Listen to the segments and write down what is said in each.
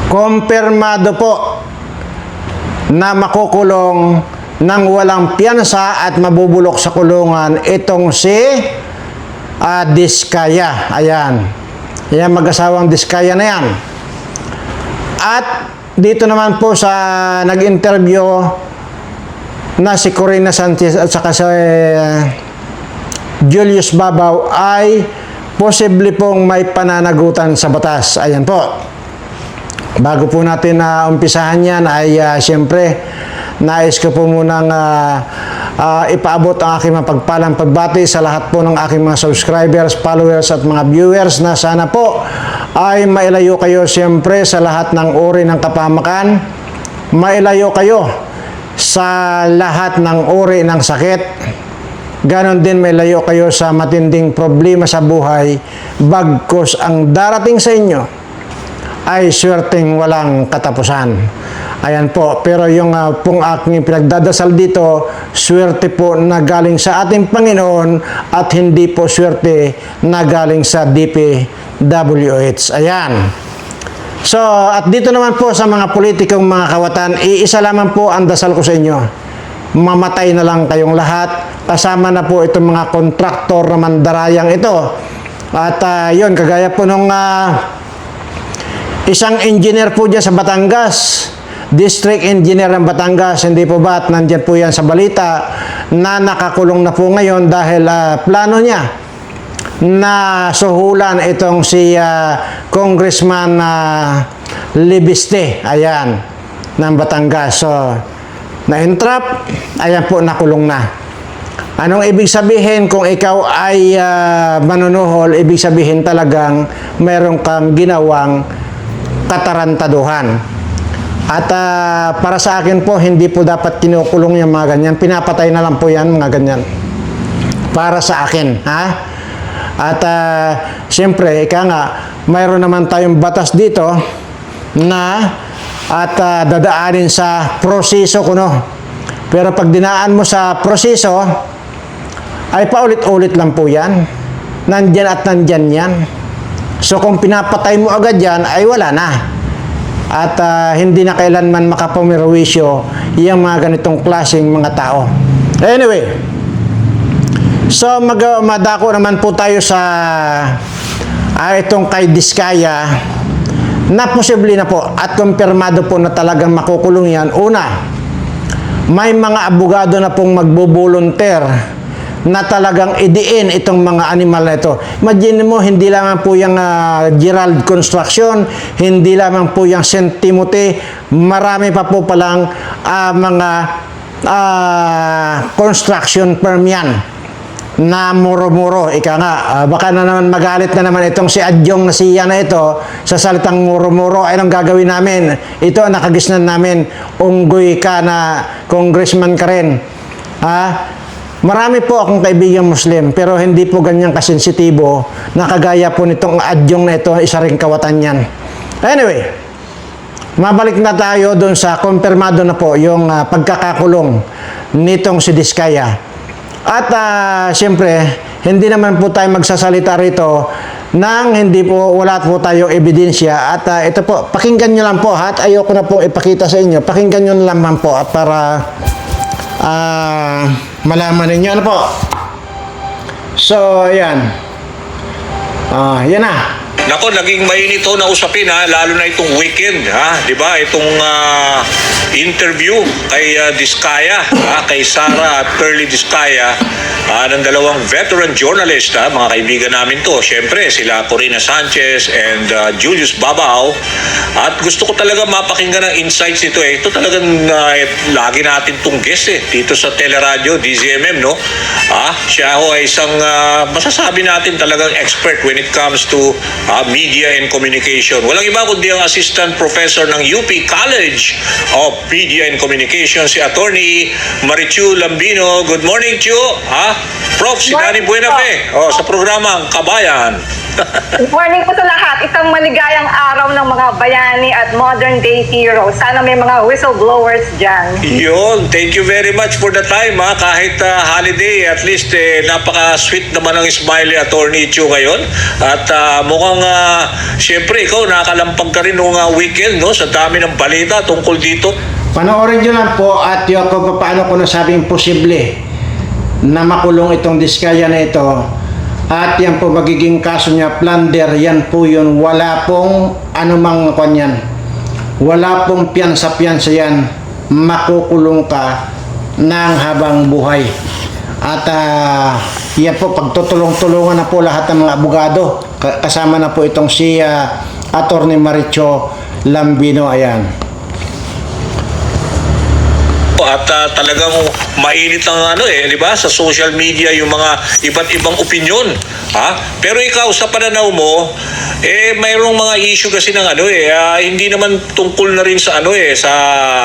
kumpirmado po na makukulong ng walang piyansa at mabubulok sa kulungan itong si Diskaya. Ayan. Ayan, mag-asawang Diskaya na yan. At dito naman po sa nag-interview na si Corina Sanchez at saka si Julius Babaw ay posible pong may pananagutan sa batas. Ayan po. Bago po natin umpisahan yan ay siyempre nais ko po munang ipaabot ang aking mapagpalang pagbati sa lahat po ng aking mga subscribers, followers at mga viewers na sana po ay mailayo kayo siyempre sa lahat ng uri ng kapahamakan, mailayo kayo sa lahat ng uri ng sakit, ganon din mailayo kayo sa matinding problema sa buhay, bagkus ang darating sa inyo ay swerteng walang katapusan. Ayan po, pero yung pong aking pinagdadasal dito, swerte po na galing sa ating Panginoon at hindi po swerte na galing sa DPWH. Ayan. So, at dito naman po sa mga politikong mga kawatan, iisa lamang po ang dasal ko sa inyo. Mamatay na lang kayong lahat, kasama na po itong mga kontraktor na mandarayang ito. At yun, kagaya po nung isang engineer po dyan sa Batangas, district engineer ng Batangas, hindi po ba at nandyan po yan sa balita na nakakulong na po ngayon dahil plano niya na suhulan itong si Congressman Libiste, ayan, ng Batangas. So, na-entrap, ayan po, nakulong na. Anong ibig sabihin kung ikaw ay manunuhol? Ibig sabihin talagang mayroon kang ginawang katarantaduhan. At para sa akin po, hindi po dapat kinukulong yung mga ganyan. Pinapatay na lang po yan, mga ganyan. Para sa akin, ha? At siyempre, ika nga, mayroon naman tayong batas dito na at dadaanin sa proseso kuno. Pero pag dinaan mo sa proseso, ay paulit-ulit lang po yan. Nandyan at nandyan yan. So kung pinapatay mo agad yan, ay wala na. At hindi na kailanman makapumirwisyo yung mga ganitong klaseng mga tao. Anyway, so madako naman po tayo sa itong kay Diskaya na posible na po at kumpirmado po na talagang makukulong yan. Una, may mga abogado na pong magbo-volunteer na talagang idiin itong mga animal na ito. Imagine mo, hindi lamang po yung Gerald Construction, hindi lamang po yung St. Timothy, marami pa po palang mga construction firm yan na muro-muro. Ika nga, baka na naman magalit na naman itong si Adjong na siya na ito sa salitang muro-muro. Ay, anong gagawin namin? Ito ang nakagisnan namin. Unggoy ka na congressman ka rin. Marami po akong kaibigan Muslim, pero hindi po ganyang kasensitibo na kagaya po nitong Adjong na ito, isa ring kawatan yan. Anyway, mabalik na tayo doon sa kumpirmado na po yung pagkakakulong nitong si Diskaya. At siyempre, hindi naman po tayo magsasalita rito nang hindi po, wala po tayong ebidensya. At ito po, pakinggan nyo lang po, at ayoko na po ipakita sa inyo. Pakinggan nyo lang po at para malaman ninyo. Ano po? So, ayan. Yan na. Nako, naging mainit ito na usapin, ha, lalo na itong weekend, ha, 'di ba? Itong interview kay Diskaya, kay Sara at Pearly Diskaya, ng dalawang veteran journalist, mga kaibigan namin 'to. Syempre, sila Corina Sanchez and Julius Babaw. At gusto ko talaga mapakinggan ang insights nito, eh. Ito talagang lagi natin tong guest, dito sa Teleradio DZMM, no? Siya ho ay isang masasabi natin talagang expert when it comes to media and communication. Walang iba kundi ang assistant professor ng UP College of Media and Communication, si Attorney Marichu Lambino. Good morning, Chu. Prof, si Danny Buenafe. Sa programang Kabayan. Good morning po sa lahat. Isang maligayang araw ng mga bayani at modern day heroes. Sana may mga whistleblowers dyan. Yun, thank you very much for the time ha. Kahit holiday, at least napaka-sweet naman ang Smiley Attorney Chu ngayon. At mukhang, syempre, ikaw nakakalampag ka rin noong weekend, no? Sa dami ng balita tungkol dito. Panoorin nyo lang po at yung kung paano ko nasabing posible na makulong itong diskaya na ito. At yan po magiging kaso niya, plunder, yan po yun. Wala pong anumang kanyan. Wala pong piyansa-piyansa yan. Makukulong ka ng habang buhay. At yan po, pagtutulong-tulungan na po lahat ng mga abogado. Kasama na po itong si Attorney Maricho Lambino. Ayan. At talagang mainit ang di ba, sa social media yung mga iba't ibang opinyon, ha? Pero ikaw sa pananaw mo, mayroong mga issue kasi ng hindi naman tungkol na rin sa sa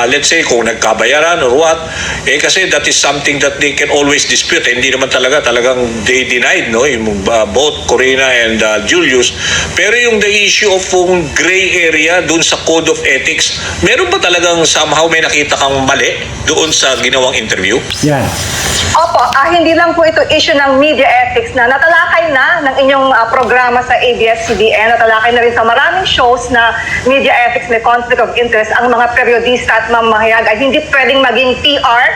let's say kung nagkabayaran or what, kasi that is something that they can always dispute. Hindi naman talagang they denied, no, yung both Corina and Julius. Pero yung the issue of gray area dun sa code of ethics, meron ba talagang somehow may nakita kang mali doon sa ginawang interview? Yan. Opo, hindi lang po ito issue ng media ethics na natalakay na ng inyong programa sa ABS-CBN, natalakay na rin sa maraming shows na media ethics may conflict of interest. Ang mga periodista at mamahayag ay hindi pwedeng maging PR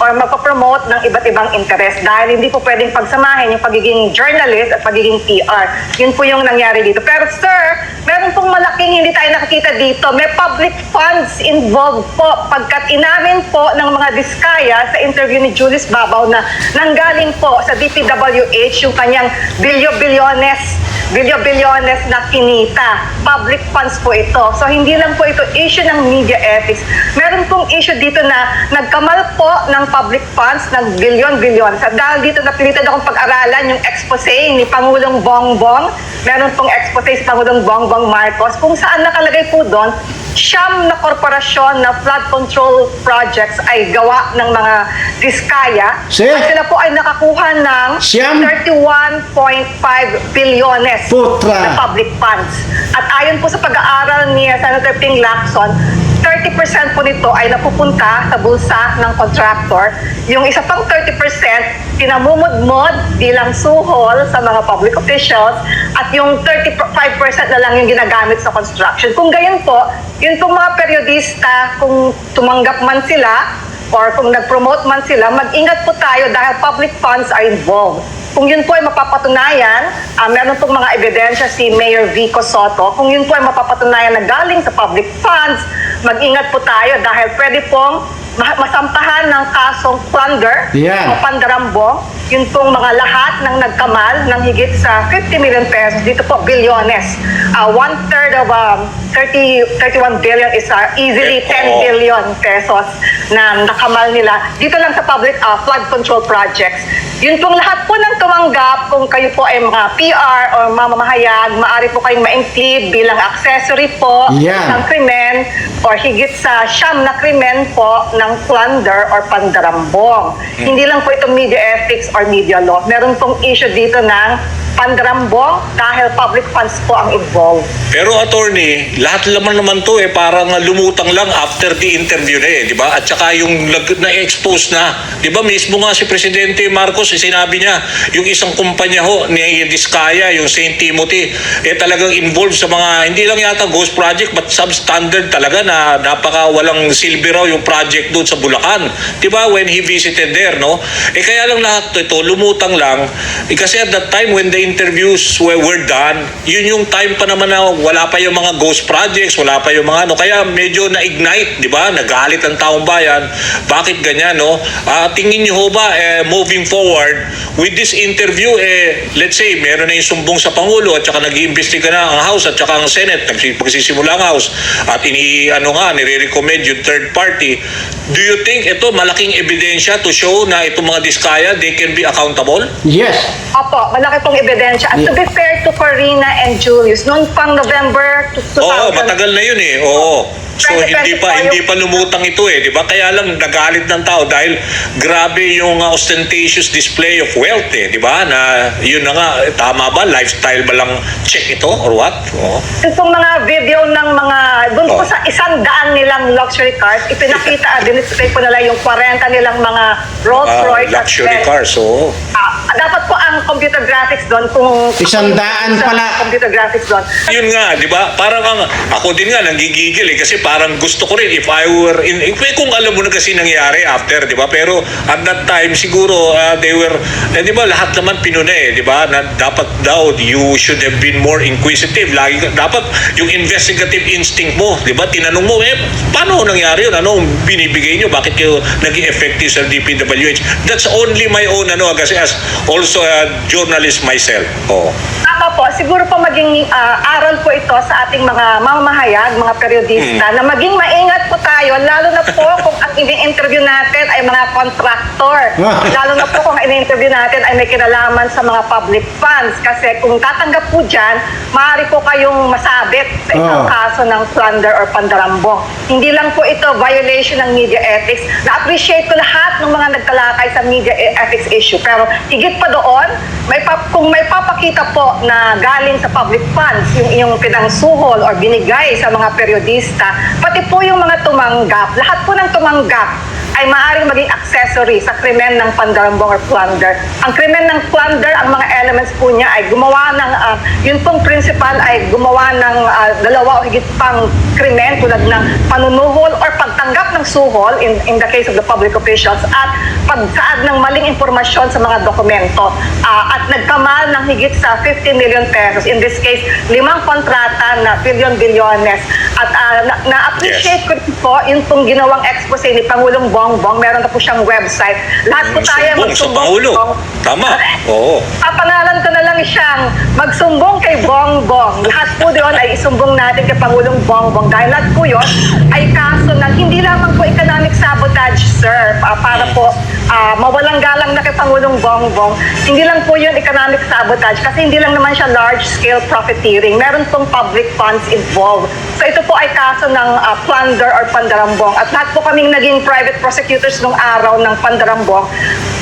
or magpapromote ng iba't ibang interest dahil hindi po pwedeng pagsamahin yung pagiging journalist at pagiging PR. Yun po yung nangyari dito. Pero sir, meron pong malaking hindi tayo nakikita dito. May public funds involved po pagkat inamin po ng mga diskaya sa interview ni Julius Babaw na nanggaling po sa DPWH yung kanyang bilyo-bilyones na kinita. Public funds po ito. So hindi lang po ito issue ng media ethics. Meron pong issue dito na nagkamal po ng public funds ng bilyon-bilyon. Sa dahil dito napilitan akong pag-aralan yung expose ni Pangulong Bongbong. Meron pong expose si Pangulong Bongbong Marcos kung saan nakalagay po doon, siyam na korporasyon na flood control projects ay gawa ng mga diskaya. Sir? At sila po ay nakakuha ng Siyam? 31.5 bilyones Putra. na public funds. At ayon po sa pag-aaral ni Senator Ping Lacson, 30% po nito ay napupunta sa bulsa ng contractor. Yung isa pang 30%, pinamumudmod bilang suhol sa mga public officials at yung 35% na lang yung ginagamit sa construction. Kung gayon po, yun pong mga periodista, kung tumanggap man sila or kung nag-promote man sila, mag-ingat po tayo dahil public funds are involved. Kung yun po ay mapapatunayan, meron pong mga ebidensya si Mayor Vico Soto, kung yun po ay mapapatunayan na galing sa public funds, mag-ingat po tayo dahil pwede pong masampahan ng kasong plunder Yan. o pandarambong. Yun pong mga lahat ng nagkamal ng higit sa 50 million pesos, dito po bilyones. One-third of 31 billion is easily 10 billion pesos na nakamal nila dito lang sa public flood control projects. Yun pong lahat po ng tumanggap, kung kayo po ay mga PR o mamamahayag, maaari po kayong ma-include bilang accessory po Yan. ng krimen or higit sa siyam na krimen po ng plunder or pandarambong. Hindi lang po ito media ethics or media law. Meron pong issue dito ng pandarambong dahil public funds po ang involved. Pero attorney, lahat naman to parang lumutang lang after the interview na di ba? At saka yung na-expose na, di ba mismo nga si Presidente Marcos, sinabi niya, yung isang kumpanya ho ni Diskaya, yung St. Timothy, talagang involved sa mga, hindi lang yata ghost project, but substandard talaga na napaka walang silbi raw yung project doon sa Bulacan. Di ba? When he visited there, no? Kaya lang lahat ito, lumutang lang. Kasi at that time, when the interviews were done, yun yung time pa naman na wala pa yung mga ghost projects, wala pa yung mga kaya medyo na-ignite, di ba? Nagalit ang taong bayan. Bakit ganyan, no? Tingin niyo ho ba, moving forward, with this interview, let's say, meron na yung sumbong sa Pangulo at saka nag-iimbestiga na ang House at saka ang Senate, pagsisimula ang House, at nire-recommend yung third party. Do you think ito malaking ebidensya to show na itong mga diskaya, they can be accountable? Yes. Opo, malaki pong ebidensya. At to be fair to Corina and Julius, noong pang November 2000. Oo, matagal na yun Oo. So hindi pa lumutang ito eh, 'di ba? Kaya lang nagalit ng tao dahil grabe yung ostentatious display of wealth eh, 'di ba? Na yun na nga, tama ba? Lifestyle ba lang check ito or what? Oh. Itong mga video ng mga, doon po Oh. sa 100 nilang luxury cars, ipinakita, dinisplay po nila yung 40 nilang mga Rolls Royce. Luxury cars, oo. Dapat po ang computer graphics doon, kung 100 sa pala. computer graphics doon. Yun nga, 'di ba? Parang ako din nga nanggigigil eh kasi parang gusto ko rin if I were kung alam mo na kasi nangyari after, 'di ba? Pero at that time siguro they were 'di ba lahat naman pinuna eh, 'di ba? Na dapat daw you should have been more inquisitive. Lagi dapat yung investigative instinct mo, 'di ba? Tinanong mo paano nangyari yun? Ano binibigay niyo? Bakit kayo naging effective sa DPWH? That's only my own kasi as also a journalist myself. Oh. Tama po, siguro po maging aral po ito sa ating mga mamamahayag, mga periodista, na maging maingat po tayo, lalo na po kung ang ini-interview natin ay mga contractor. Lalo na po kung ang ini-interview natin ay may kinalaman sa mga public funds. Kasi kung tatanggap po dyan, maaari po kayong masabit sa isang kaso ng plunder or pandarambong. Hindi lang po ito violation ng media ethics. Na-appreciate ko lahat ng mga nagtalakay sa media ethics issue. Pero higit pa doon, kung may papakita po na galing sa public funds, yung pinangsuhol or binigay sa mga periodista, pati po yung mga tumanggap, lahat po ng tumanggap ay maaaring maging accessory sa krimen ng pandarambong or plunder. Ang krimen ng plunder, ang mga elements po niya ay gumawa ng, yun pong principal ay gumawa ng dalawa o higit pang krimen tulad ng panunuhol or pagtanggap ng suhol in the case of the public officials at pagsaad ng maling impormasyon sa mga dokumento at nagkamal ng higit sa 50 million pesos. In this case, 5 kontrata na bilyon-bilyones. At na-appreciate ko rin po yung pong ginawang expose ni Pangulong Bongbong. Meron na po siyang website. Lahat po tayo magsumbong sa Pangulo. Tama. Oo. Papangalan ko na lang siyang magsumbong kay Bongbong. Lahat po doon ay isumbong natin kay Pangulong Bongbong dahil lahat po yun ay kaso na hindi lamang po economic sabotage, sir, para po mawalang galang na kay Pangulong Bongbong. Hindi lang po yun economic sabotage kasi hindi lang naman siya large-scale profiteering. Meron pong public funds involved. So ito po ay kaso ng plunder or pandarambong. At lahat po kaming naging private prosecutors nung araw ng pandarambong.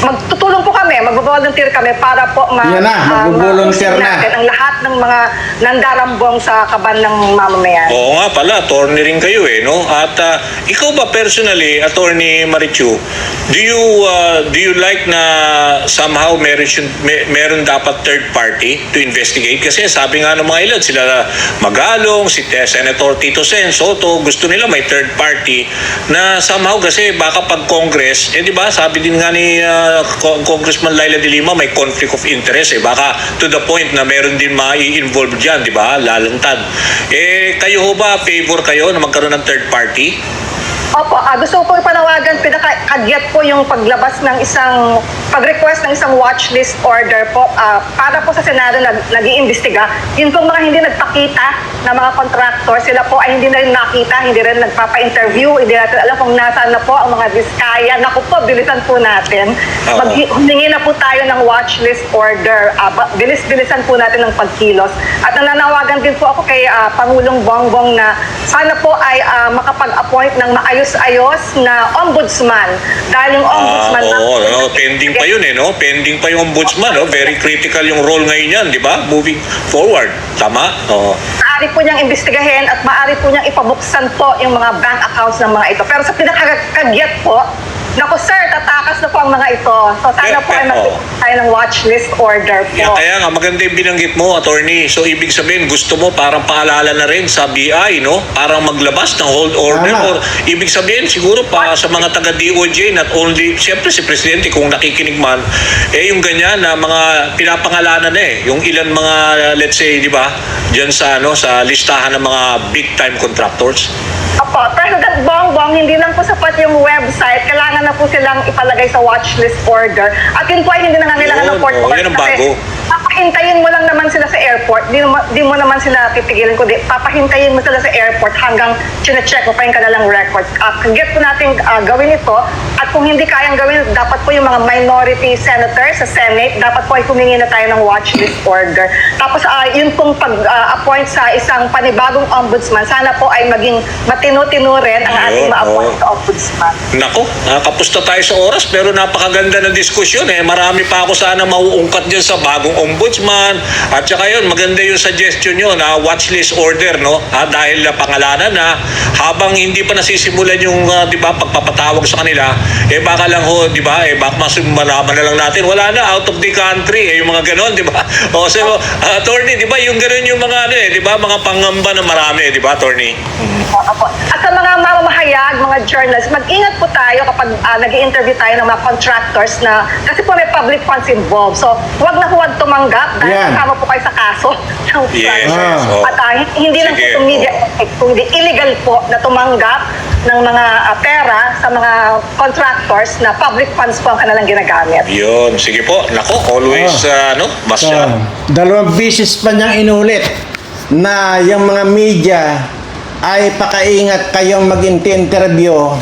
Magtutulong po kami, mag-volunteer kami para po Yan na, mag-volunteer na. natin ang lahat ng mga nandarambong sa kaban ng mamamayan. Oo nga pala, attorney rin kayo eh, no? At ikaw ba personally, Attorney Marichu, do you like na somehow meron dapat third party to investigate? Kasi sabi nga ng mga ilan, sila Magalong, si Senator Tito Sen, Soto, gusto nila may third party na somehow kasi baka pag Congress, di ba, sabi din nga ni Congressman Laila de Lima, may conflict of interest eh. Baka to the point na meron din mai-involve dyan, di ba? Lalantad. Kayo ho ba, favor kayo na magkaroon ng third party? Opo, gusto ko po ipanawagan, pinaka-agyat po yung paglabas ng pag-request ng isang watch list order po para po sa Senado na nag-iimbestiga. Yun pong mga hindi nagpakita na mga contractor, sila po ay hindi na rin nakita, hindi rin nagpapa-interview, hindi natin alam kung nasaan na po ang mga diskaya. Naku po, bilisan po natin. Humingi na po tayo ng watch list order. Bilis-bilisan po natin ng pagkilos. At nananawagan din po ako kay Pangulong Bongbong na sana po ay makapag-appoint ng maayos-ayos na ombudsman. Dahil yung ombudsman pending pa yun eh, no? Pending pa yung ombudsman, no? Very critical yung role ngayon yan, di ba? Moving forward. Tama? Oo. Maaari po niyang imbestigahin at maaari po niyang ipabuksan po yung mga bank accounts ng mga ito. Pero sa pinakakagyat po, naku sir, tatakas na po ang mga ito. So sana po ay magpapalagay tayo ng watch list order po. Kaya nga, maganda yung binanggit mo, attorney. So, ibig sabihin, gusto mo parang paalala na rin sa BI, no? Parang maglabas ng hold order. Tama. Or ibig sabihin, siguro pa sa mga taga-DOJ, not only, siyempre si Presidente, kung nakikinig man, yung ganyan na mga pinapangalanan yung ilan mga, let's say, di ba, dyan sa, sa listahan ng mga big-time contractors. Opo, President Bongbong, hindi lang po sapat yung website, kailangan na po silang ipalagay sa watch list order. At yun po ay hindi na kailangan ng court order. Yan ang bago. hintayin mo lang naman sila sa airport. Di mo naman sila titigilin, kundi papahintayin mo sila sa airport hanggang chine-check mo pa yung kanilang record. Get po natin gawin ito. At kung hindi kayang gawin, dapat po yung mga minority senators sa Senate, dapat po ay humingi na tayo ng watch list order. Tapos yun pong pag-appoint sa isang panibagong ombudsman, sana po ay maging matino-tino rin ang ating Yun, ma-appoint sa ombudsman. Nako, kapusta tayo sa oras pero napakaganda ng diskusyon eh. Marami pa ako sana mauungkat dyan sa bagong ombudsman. At saka yun, maganda yung suggestion nyo na watchlist order, no? Dahil pangalanan na habang hindi pa nasisimulan yung, di ba, pagpapatawag sa kanila, baka lang ho, di ba, baka malaman na lang natin, wala na, out of the country, yung mga ganon, di ba? O, so, attorney, di ba, yung ganon yung mga, di ba, mga pangamba na marami, di ba, attorney? Opo. At sa mga mamamahayag, mga journalists, mag-ingat po tayo kapag nag-i-interview tayo ng mga contractors na, kasi po may public funds involved. So, huwag na huwag tumanggap dahil Yan. kasama po kayo sa kaso ng Yes, flood. yes, oh. At hindi lang po Sige, itong media ethics, kundi illegal po na tumanggap ng mga pera sa mga contractors na public funds po ang kanilang ginagamit. Yun, sige po. Nako, always, So, basta. dalawang bisis pa niyang inulit na yung mga media ay pakaingat kayong mag-interview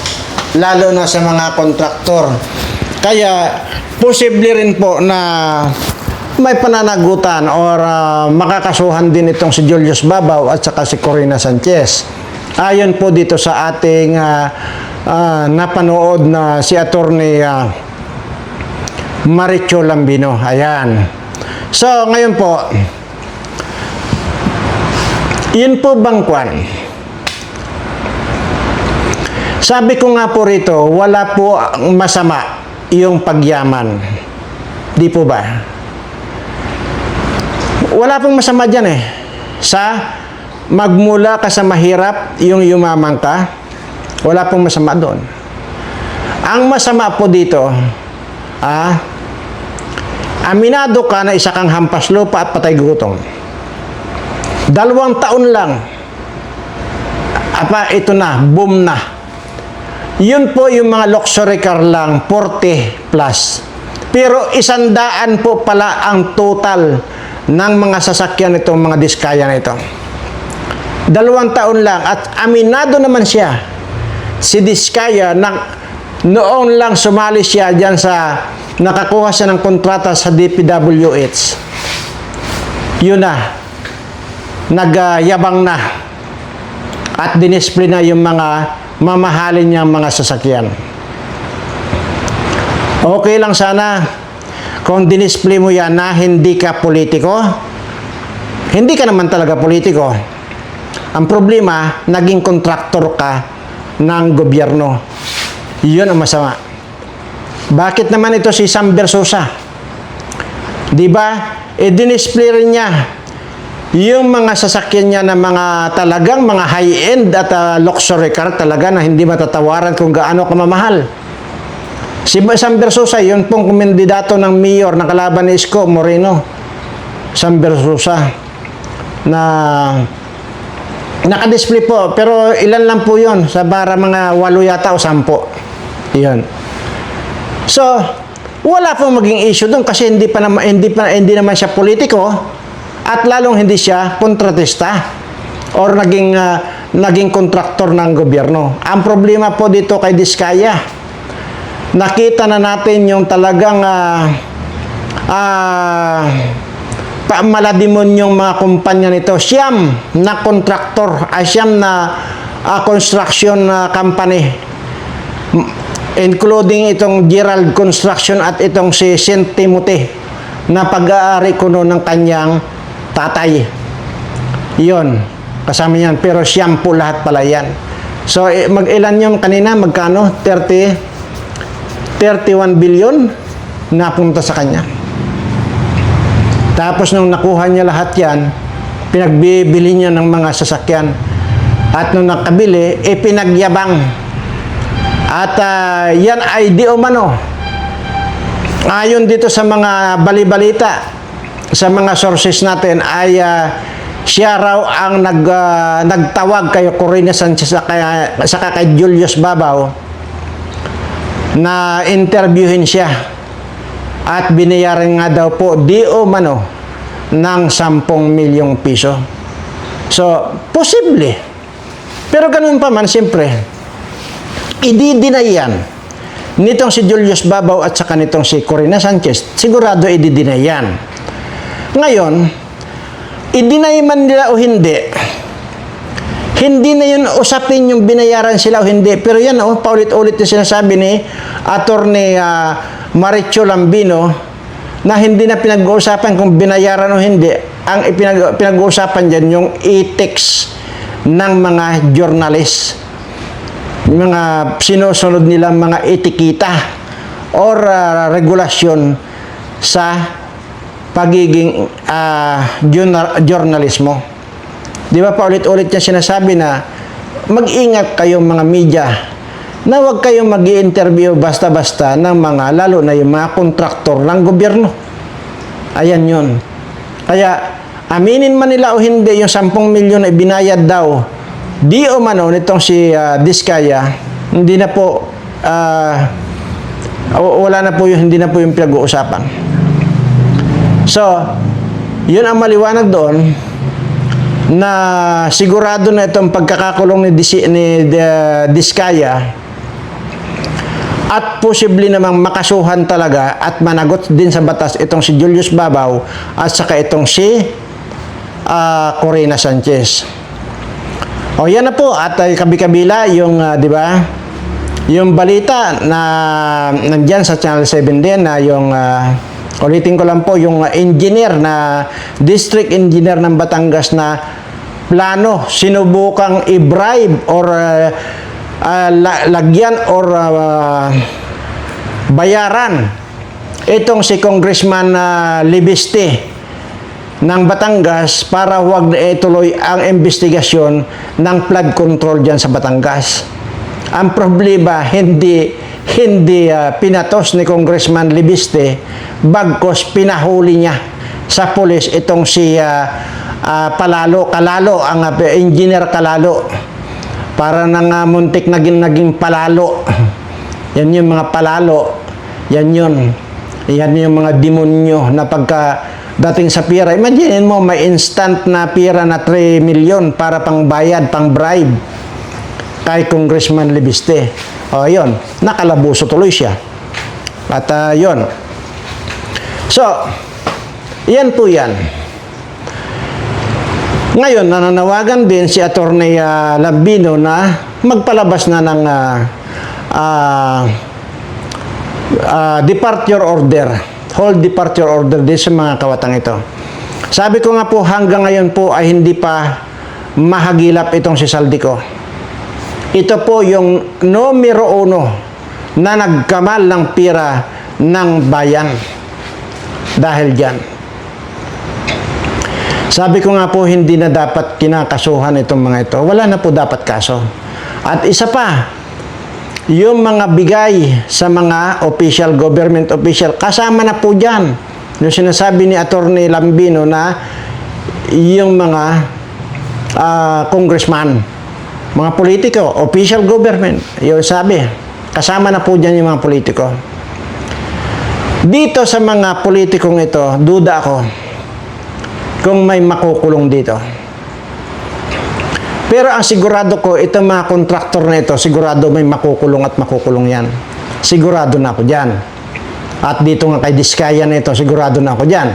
lalo na sa mga kontraktor. Kaya posible rin po na may pananagutan or makakasuhan din itong si Julius Babaw at saka si Corina Sanchez. Ayon po dito sa ating napanood na si Attorney Maricho Lambino. Ayan. So, ngayon po, yun po bang kwan? Sabi ko nga po rito, wala po masama yung pagyaman. Di po ba? Wala pong masama dyan eh. Sa magmula ka sa mahirap, yung yumaman ka, wala pong masama doon. Ang masama po dito, aminado ka na isa kang hampas lupa at patay gutom. 2 taon lang, ito na, boom na. Yun po yung mga luxury car lang, 40 plus. Pero 100 po pala ang total ng mga sasakyan itong mga diskaya na ito. 2 taon lang at aminado naman siya, si Diskaya, noon lang sumali siya dyan sa, nakakuha siya ng kontrata sa DPWH. Yun na, nagyabang na at dinisplay na yung mga mamahalin niyang mga sasakyan. Okay lang sana kung dinisplay mo yan na hindi ka politiko. Hindi ka naman talaga politiko. Ang problema, naging kontraktor ka ng gobyerno. Yun ang masama. Bakit naman ito si Sam Versosa? Diba? Dinisplay rin niya yung mga sasakyan niya na mga talagang mga high-end at luxury car talaga na hindi matatawaran kung gaano kamamahal. Si Sam Versosa, yun pong kumandidato ng mayor na kalaban ni Isko Moreno. Sam Versosa na naka-display po, pero ilan lang po yun, sa bara mga 8 yata o 10. Yun. So, wala pong maging issue doon kasi hindi naman siya politiko at lalong hindi siya kontratista or naging kontraktor ng gobyerno. Ang problema po dito kay Diskaya, nakita na natin yung talagang maladimon yung mga kumpanya nito. Siyam na kontraktor, siyam na construction company, including itong Gerald Construction at itong si St. Timothy na pag-aari kuno ng kanyang tatay. Yun, kasama yan. Pero siyam po lahat pala yan. So, mag-ilan yung kanina? Magkano? 31 billion napunta sa kanya. Tapos nung nakuha niya lahat yan, pinagbibili niya ng mga sasakyan. At nung nakabili, pinagyabang. At yan ay di umano. Ayon dito sa mga balibalita, sa mga sources natin, ay siya raw ang nagtawag kay Corina Sanchez saka kay Julius Babaw na interviewin siya. At binayaran nga daw po di umano ng 10 milyong piso. So, posible. Pero ganun pa man, siyempre, i-deny yan nitong si Julius Babaw at saka nitong si Corina Sanchez. Sigurado i-deny yan. Ngayon, i-deny man nila o hindi na yun usapin yung binayaran sila o hindi. Pero yan, paulit-ulit yung sinasabi ni Attorney Maricho Lambino na hindi na pinag-uusapan kung binayaran o hindi. Ang pinag-uusapan dyan yung ethics ng mga journalist. Yung mga sinusunod nilang mga etikita or regulasyon sa pagiging journalismo. Di ba paulit-ulit niya sinasabi na mag-ingat kayong mga media na huwag kayong mag-i-interview basta-basta ng mga, lalo na yung mga kontraktor ng gobyerno. Ayan yun. Kaya, aminin man nila o hindi, yung 10 milyon na ibinayad daw, di o mano nitong si Diskaya, hindi na po, wala na po yung, hindi na po yung pinag-uusapan. So, yun ang maliwanag doon, na sigurado na itong pagkakakulong ni Diskaya at posible namang makasuhan talaga at managot din sa batas itong si Julius Babaw at saka itong si Corina Sanchez. O yan na po at kabi-kabila yung di ba? Yung balita na nandiyan sa Channel 7 din na yung ulitin ko lang po yung engineer na district engineer ng Batangas na plano, sinubukang i-bribe or lagyan or bayaran itong si Congressman Libiste ng Batangas para huwag na ituloy ang investigasyon ng flood control dyan sa Batangas. Ang problema, hindi pinatos ni Congressman Libiste, bagkos pinahuli niya sa pulis itong si Kalalo, ang engineer Kalalo. Para nang muntik naging palalo. Yan yung mga palalo. Yan yun. Yan yung mga demonyo na pagka dating sa pira. Imagine mo, may instant na pira na 3 million para pang bayad, pang bribe kay Congressman Libiste. O, yun. Nakalabuso tuloy siya. At yun. So, yan po yan. Ngayon, nananawagan din si Attorney Lambino na magpalabas na ng departure order, whole departure order din sa mga kawatang ito. Sabi ko nga po, hanggang ngayon po ay hindi pa mahagilap itong si Saldico. Ito po yung numero 1 na nagkamal ng pira ng bayan dahil dyan. Sabi ko nga po, hindi na dapat kinakasuhan itong mga ito. Wala na po dapat kaso. At isa pa, yung mga bigay sa mga official, government official, kasama na po dyan. Yung sinasabi ni Attorney Lambino na yung mga congressman, mga politiko, official government, yung sabi, kasama na po dyan yung mga politiko. Dito sa mga politikong ito, duda ako kung may makukulong dito. Pero ang sigurado ko, itong mga kontraktor na ito, sigurado may makukulong at makukulong yan. Sigurado na ako dyan. At dito nga kay Diskaya na ito, sigurado na ako dyan.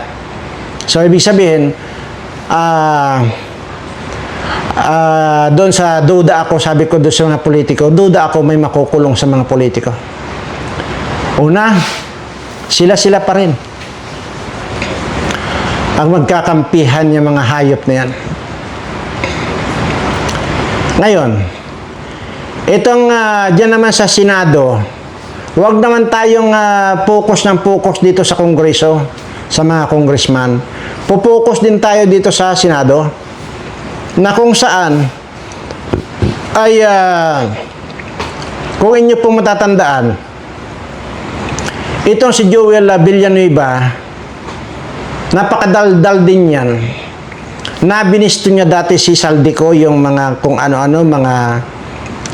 So, ibig sabihin, doon sa duda ako, sabi ko doon sa mga politiko, duda ako may makukulong sa mga politiko. Una, sila-sila pa rin ang magkakampihan yung mga hayop na yan. Ngayon, itong dyan naman sa Senado, huwag naman tayong focus dito sa Kongreso, sa mga congressman. Pupokus din tayo dito sa Senado, na kung saan ay kung inyo pong matatandaan, itong si Joel Villanueva, napakadaldal din yan. Nabinisto niya dati si Saldico yung mga kung ano-ano, mga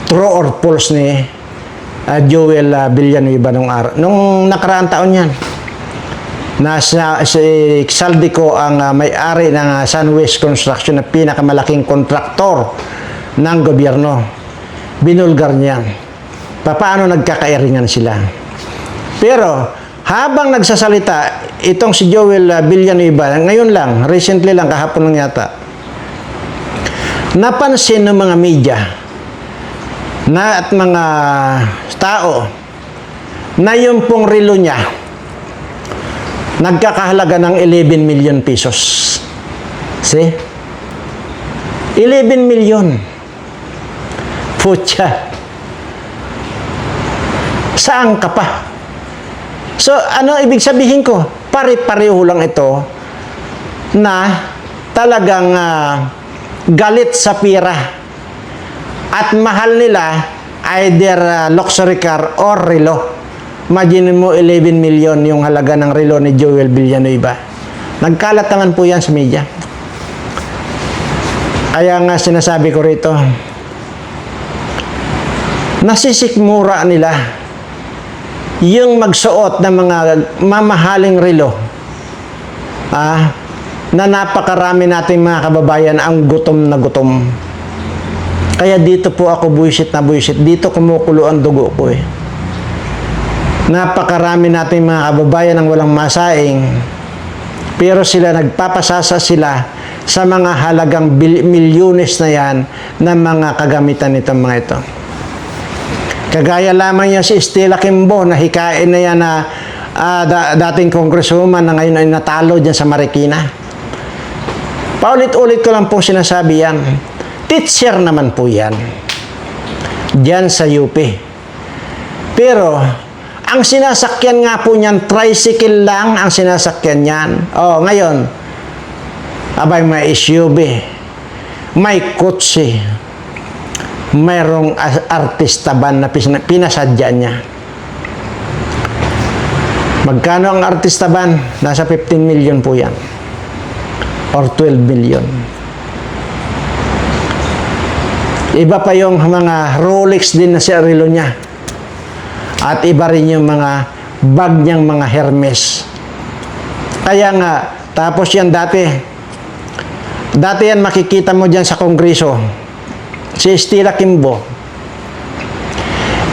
true or false ni Joel Villanueva nung nakaraang taon yan. na si Saldico ang may-ari ng Sunwest Construction na pinakamalaking kontraktor ng gobyerno. Binulgar niya. Paano nagkakairingan sila? Pero habang nagsasalita, itong si Joel Villanueva, ngayon lang, recently lang, kahapon lang yata, napansin ng mga media at mga tao na yung pong relo niya nagkakahalaga ng 11 million pesos. See? 11 million. Putya. Saan ka pa? So, ano ibig sabihin ko? Pare-pareho lang ito na talagang galit sa pira at mahal nila either luxury car or relo. Imagine mo 11 million yung halaga ng relo ni Joel Villanueva. Nagkalat naman po yan sa media. Kaya nga sinasabi ko rito, nasisikmura nila yung magsuot ng mga mamahaling relo na napakarami nating mga kababayan ang gutom na gutom. Kaya dito po ako buwisit na buwisit. Dito kumukulo ang dugo ko eh. Napakarami nating mga kababayan ang walang masaing. Pero sila nagpapasasa sila sa mga halagang milyones na yan na mga kagamitan nitong mga ito. Kagaya lamang yan si Estela Quimbo na hikain na yan na dating congresswoman na ngayon ay natalo dyan sa Marikina. Paulit-ulit ko lang po sinasabi yan. Teacher naman po yan. Diyan sa UP. Pero, ang sinasakyan nga po niyan, tricycle lang ang sinasakyan niyan. Oh, ngayon, abay may SUV, may kotse, mayroong artista ban na pinasadya niya. Magkano ang artista ban? Nasa 15 million po yan. Or 12 million. Iba pa yung mga Rolex din na relo niya. At iba rin yung mga bag niyang mga Hermes. Kaya nga, tapos yan dati yan makikita mo dyan sa Kongreso. Si Estela Quimbo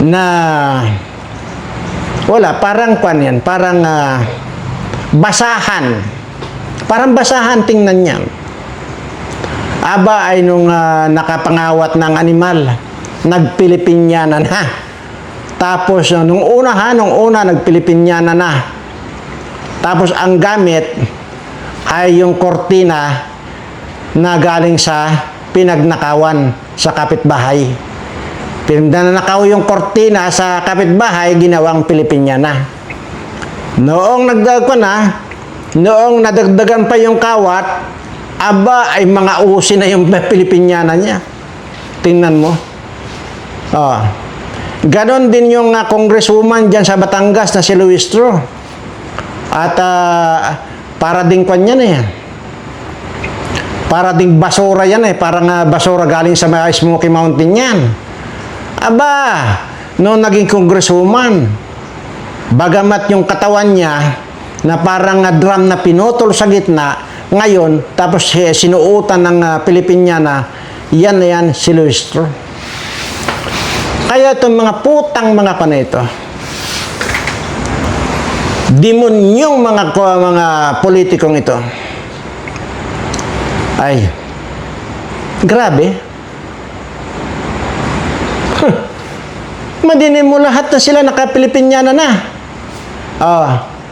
na wala, parang kwan yan, parang basahan. Parang basahan tingnan niyan. Aba ay nung nakapangawat ng animal, nagpilipinyanan ha. Tapos nung una nagpilipinyanan na. Tapos ang gamit ay yung kortina na galing sa pinagnakawan sa kapitbahay. Pinanakaw yung kortina sa kapitbahay, ginawang Pilipinyana. Noong nadagdagan pa yung kawat, aba ay mga usi na yung Pilipinyana niya. Tingnan mo. Oh. Ganon din yung congresswoman dyan sa Batangas na si Luistro. At para ding kwan yan eh. Para ding basura yan eh. Parang basura galing sa Smoky Mountain yan. Aba, noong naging congresswoman, bagamat yung katawan niya na parang drum na pinutol sa gitna, ngayon, tapos sinuutan ng Pilipinyana, yan na yan si Luistro. Kaya itong mga putang mga panito, demonyong mga politikong ito, ay, grabe. Madinig mo lahat na sila naka-Pilipinyana na.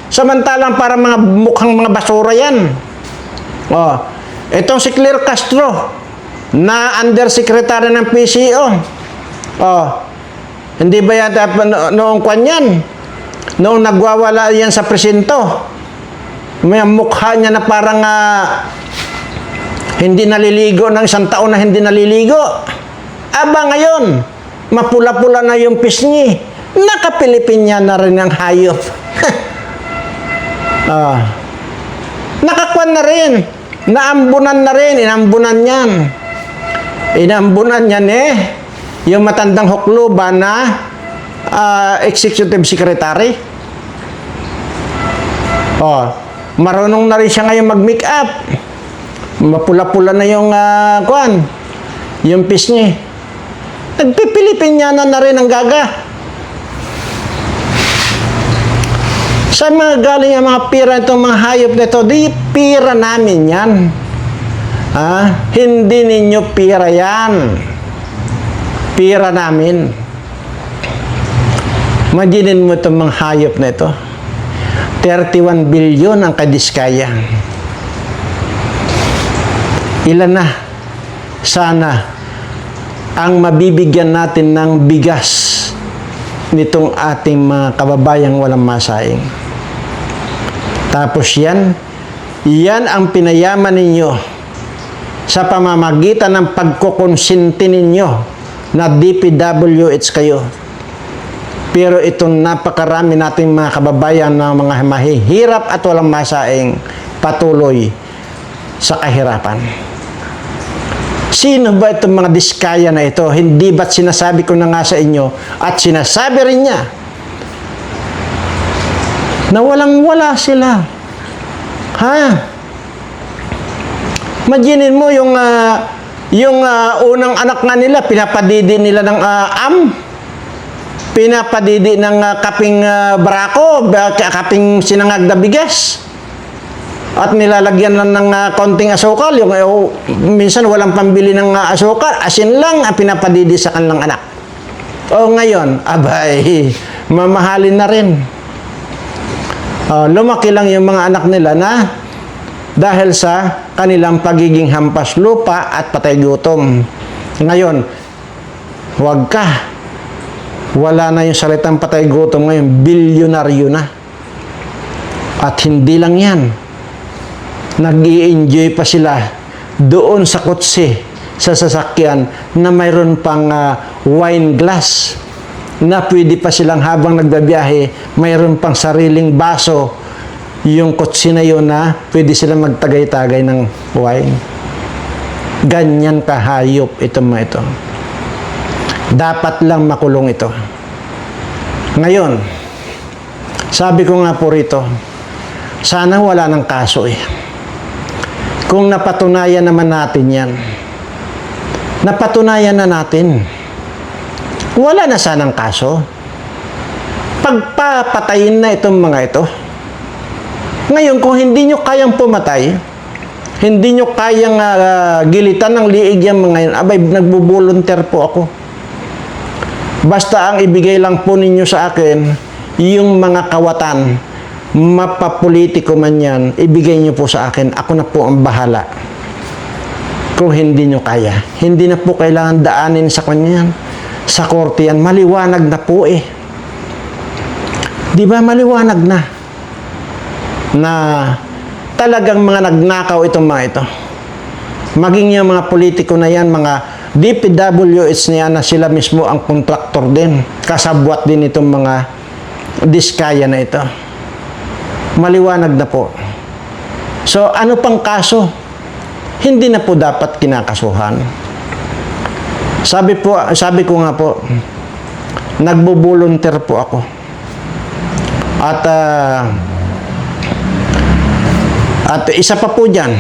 Samantalang para mga mukhang mga basura yan. Itong si Claire Castro, na undersecretary ng PCO. Hindi ba yata noong kwan yan? Noong nagwawala yan sa presinto, may mukha niya na parang hindi naliligo ng isang taon na hindi naliligo. Aba ngayon, mapula-pula na yung pisngi. Naka-Pilipinyana na rin ang hayop. Nakakwan na rin. Naambunan na rin. Inambunan yan. Inambunan yan yung matandang hukluba na executive secretary. Marunong na rin siya ngayon mag-make up. Mapula-pula na yung yung pisngi. Nagpipilipinyana na rin ang gaga. Sa mga galing ang mga pira itong mga hayop na ito, di pira namin yan. Hindi ninyo pira yan. Pira namin. Imaginin mo itong mga hayop na ito. 31 billion ang kadiskaya. Ilan na? Sana ang mabibigyan natin ng bigas nitong ating mga kababayang walang masaing. Tapos yan ang pinayaman ninyo sa pamamagitan ng pagkukonsinti ninyo na DPWH kayo. Pero itong napakarami nating mga kababayan na mga mahihirap at walang masaing patuloy sa kahirapan. Sino ba itong mga diskaya na ito? Hindi ba't sinasabi ko na nga sa inyo at sinasabi rin niya na walang-wala sila. Imaginin mo yung unang anak nga nila, pinapadidi nila ng pinapadidi ng kaping barako, kaping sinangag na bigas. At nilalagyan lang ng konting asukal. Minsan walang pambili ng asukal. Asin lang ang pinapadidi sa kanilang anak. O ngayon, abay, mamahalin na rin. Lumaki lang yung mga anak nila na dahil sa kanilang pagiging hampas lupa at patay gutom. Ngayon, huwag ka. Wala na yung salitang patay gutom ngayon. Bilyonaryo na. At hindi lang yan. Nag-i-enjoy pa sila doon sa kotse, sa sasakyan na mayroon pang wine glass na pwede pa silang habang nagbabiyahe, mayroon pang sariling baso yung kotse na yun na pwede silang magtagay-tagay ng wine. Ganyan kahayop itong mga ito. Dapat lang makulong ito. Ngayon, sabi ko nga po rito, sana wala ng kaso Kung napatunayan naman natin yan, napatunayan na natin, wala na sanang kaso. Pagpapatayin na itong mga ito. Ngayon, kung hindi nyo kayang pumatay, hindi nyo kayang gilitan ng liig yan mga yun, abay, nagbo-volunteer po ako. Basta ang ibigay lang po ninyo sa akin, yung mga kawatan, mapapolitiko man yan, ibigay nyo po sa akin. Ako na po ang bahala. Kung hindi nyo kaya. Hindi na po kailangan daanin sa kanya yan. Sa korte yan. Maliwanag na po Di ba maliwanag na? Na talagang mga nagnakaw itong mga ito. Maging yung mga politiko na yan, mga DPWH na yan na sila mismo ang kontraktor din. Kasabwat din itong mga diskaya na ito. Maliwanag na po. So, ano pang kaso? Hindi na po dapat kinakasuhan. Sabi ko nga po, nagbo-volunteer po ako. At isa pa po dyan,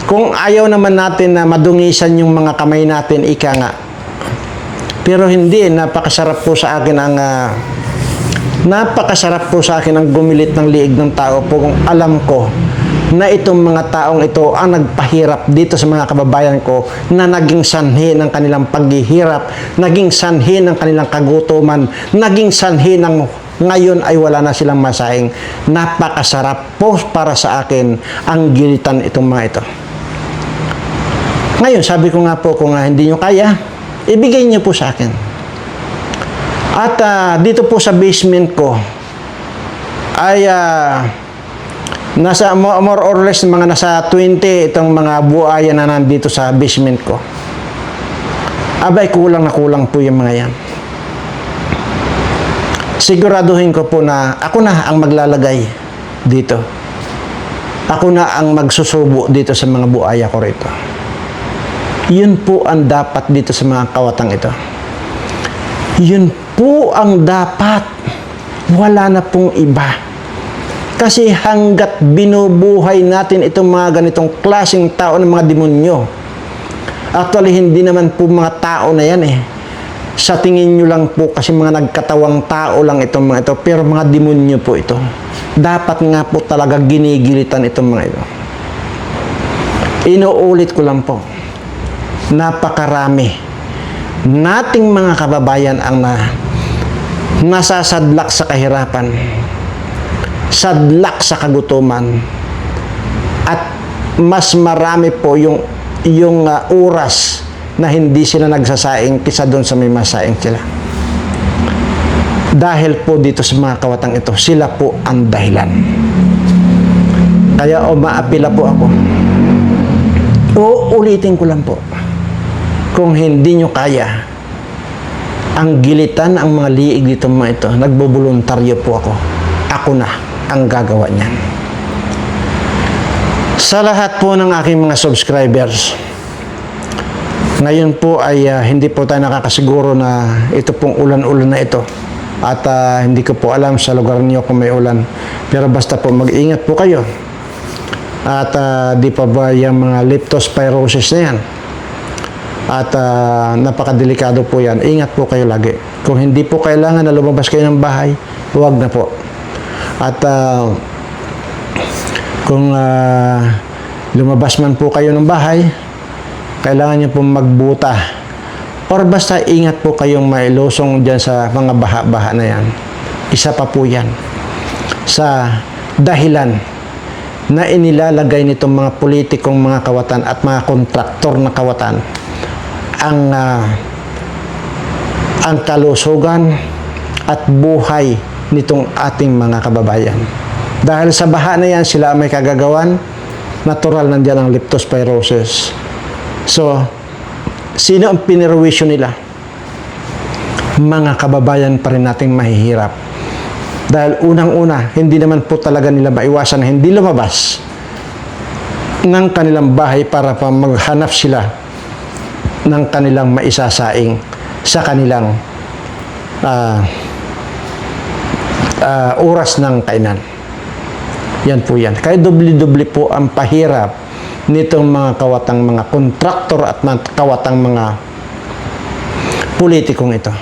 kung ayaw naman natin na madungisan yung mga kamay natin, ika nga. Pero hindi, napakasarap po sa akin ang gumilit ng liig ng tao po kung alam ko na itong mga taong ito ang nagpahirap dito sa mga kababayan ko na naging sanhi ng kanilang paghihirap, naging sanhi ng kanilang kagutuman, naging sanhi ng ngayon ay wala na silang masaing. Napakasarap po para sa akin ang gilitan itong mga ito. Ngayon, sabi ko nga po, kung hindi nyo kaya, ibigay niyo po sa akin. At dito po sa basement ko ay nasa more or less mga nasa 20 itong mga buaya na nandito sa basement ko. Abay, kulang na kulang po yung mga yan. Siguraduhin ko po na ako na ang maglalagay dito. Ako na ang magsusubo dito sa mga buaya ko rito. Yun po ang dapat dito sa mga kawatang ito. Yun po ang dapat. Wala na pong iba. Kasi hanggat binubuhay natin itong mga ganitong klaseng tao ng mga demonyo, actually, hindi naman po mga tao na yan eh. Sa tingin nyo lang po kasi mga nagkatawang tao lang itong mga ito, pero mga demonyo po ito. Dapat nga po talaga ginigilitan itong mga ito. Inuulit ko lang po, napakarami nating mga kababayan ang nasasadlak sa kahirapan, sadlak sa kagutuman, at mas marami po yung oras na hindi sila nagsasaing kisa doon sa may masaing sila. Dahil po dito sa mga kawatang ito, sila po ang dahilan. Kaya umaapila po ako. Uulitin ko lang po. Kung hindi nyo kaya, ang gilitan, ang mga liig dito mga ito, nagbubuluntaryo po ako. Ako na ang gagawa niyan. Sa lahat po ng aking mga subscribers, ngayon po ay hindi po tayo nakakasiguro na ito pong ulan-ulan na ito. At hindi ko po alam sa lugar niyo kung may ulan. Pero basta po mag-ingat po kayo. At di pa ba yung mga leptospirosis na yan. At napakadelikado po yan. Ingat po kayo lagi. Kung hindi po kailangan na lumabas kayo ng bahay, huwag na po. At kung lumabas man po kayo ng bahay, kailangan nyo pong magbuta. Or basta ingat po kayong mailusong dyan sa mga baha-baha na yan. Isa pa po yan sa dahilan na inilalagay nitong mga politikong mga kawatan at mga kontraktor na kawatan ang kalusugan at buhay nitong ating mga kababayan. Dahil sa baha na yan, sila may kagagawan, natural nandiyan ang leptospirosis. So, sino ang pinirwisyo nila? Mga kababayan pa rin nating mahihirap. Dahil unang-una, hindi naman po talaga nila maiwasan na hindi lumabas ng kanilang bahay para pa maghanap sila ng kanilang maisasaing sa kanilang oras ng kainan. Yan po yan. Kaya doble-doble po ang pahirap nitong mga kawatang mga kontraktor at mga kawatang mga politikong ito.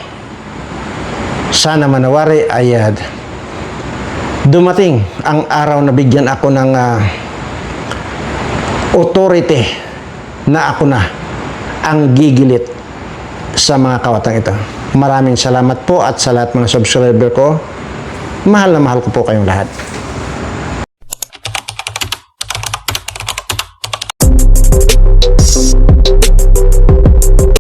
Sana manawari ay dumating ang araw na bigyan ako ng authority na ako na ang gigilit sa mga kawatang ito. Maraming salamat po at sa lahat mga subscriber ko. Mahal na mahal ko po kayong lahat.